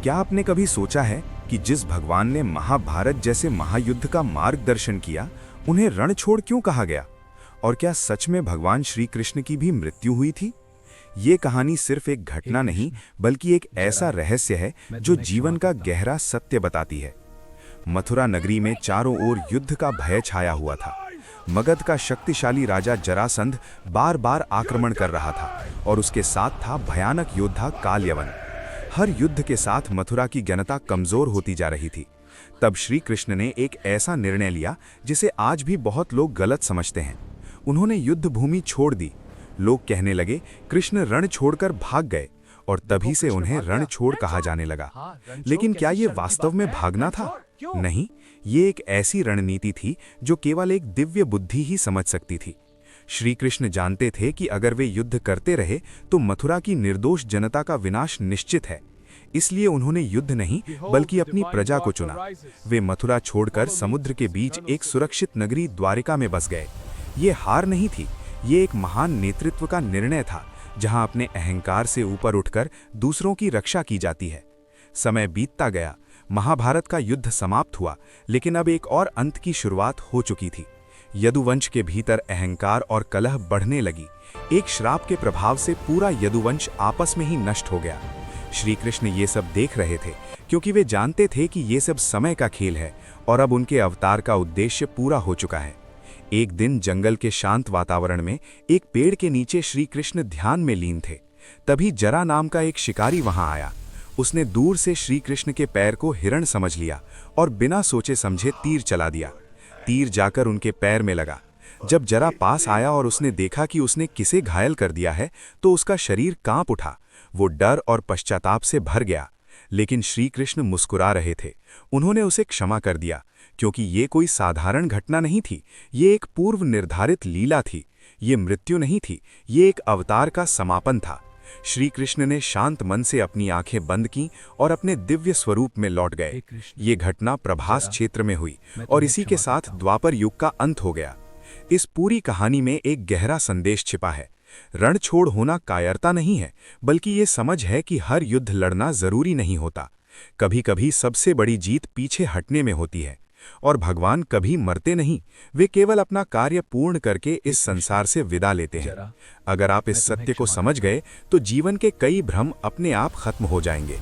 क्या आपने कभी सोचा है कि जिस भगवान ने महाभारत जैसे महायुद्ध का मार्गदर्शन किया, उन्हें रण छोड़ क्यों कहा गया? और क्या सच में भगवान श्री कृष्ण की भी मृत्यु हुई थी? ये कहानी सिर्फ एक घटना नहीं, बल्कि एक ऐसा रहस्य है जो जीवन का गहरा सत्य बताती है। मथुरा नगरी में चारों ओर युद्ध का भय छाया हुआ था। मगध का शक्तिशाली राजा जरासंध बार बार आक्रमण कर रहा था और उसके साथ था भयानक योद्धा कालयवन। हर युद्ध के साथ मथुरा की जनता कमजोर होती जा रही थी। तब श्री कृष्ण ने एक ऐसा निर्णय लिया जिसे आज भी बहुत लोग गलत समझते हैं। उन्होंने युद्ध भूमि छोड़ दी। लोग कहने लगे कृष्ण रण छोड़कर भाग गए, और तभी से उन्हें रण छोड़ कहा जाने लगा। लेकिन क्या ये वास्तव में भागना था? नहीं, ये एक ऐसी रणनीति थी जो केवल एक दिव्य बुद्धि ही समझ सकती थी। श्री कृष्ण जानते थे कि अगर वे युद्ध करते रहे तो मथुरा की निर्दोष जनता का विनाश निश्चित है। इसलिए उन्होंने युद्ध नहीं बल्कि अपनी प्रजा को चुना। वे मथुरा छोड़कर समुद्र के बीच एक सुरक्षित नगरी द्वारिका में बस गए। ये हार नहीं थी, ये एक महान नेतृत्व का निर्णय था, जहां अपने अहंकार से ऊपर उठकर दूसरों की रक्षा की जाती है। समय बीतता गया, महाभारत का युद्ध समाप्त हुआ, लेकिन अब एक और अंत की शुरुआत हो चुकी थी। यदुवंश के भीतर अहंकार और कलह बढ़ने लगी। एक श्राप के प्रभाव से पूरा यदुवंश आपस में ही नष्ट हो गया। श्री कृष्ण ये सब देख रहे थे, क्योंकि वे जानते थे कि ये सब समय का खेल है और अब उनके अवतार का उद्देश्य पूरा हो चुका है। एक दिन जंगल के शांत वातावरण में एक पेड़ के नीचे श्री कृष्ण ध्यान में लीन थे। तभी जरा नाम का एक शिकारी वहां आया। उसने दूर से श्री कृष्ण के पैर को हिरण समझ लिया और बिना सोचे समझे तीर चला दिया। तीर जाकर उनके पैर में लगा। जब जरा पास आया और उसने देखा कि उसने किसे घायल कर दिया है, तो उसका शरीर कांप उठा। वो डर और पश्चाताप से भर गया। लेकिन श्री कृष्ण मुस्कुरा रहे थे। उन्होंने उसे क्षमा कर दिया, क्योंकि ये कोई साधारण घटना नहीं थी, ये एक पूर्व निर्धारित लीला थी। ये मृत्यु नहीं थी, ये एक अवतार का समापन था। श्री कृष्ण ने शांत मन से अपनी आंखें बंद की और अपने दिव्य स्वरूप में लौट गए। ये घटना प्रभास क्षेत्र में हुई और इसी के साथ द्वापर युग का अंत हो गया। इस पूरी कहानी में एक गहरा संदेश छिपा है। रण छोड़ होना कायरता नहीं है, बल्कि ये समझ है कि हर युद्ध लड़ना जरूरी नहीं होता। कभी कभी सबसे बड़ी जीत पीछे हटने में होती है। और भगवान कभी मरते नहीं, वे केवल अपना कार्य पूर्ण करके इस संसार से विदा लेते हैं। अगर आप इस सत्य को समझ गए तो जीवन के कई भ्रम अपने आप खत्म हो जाएंगे।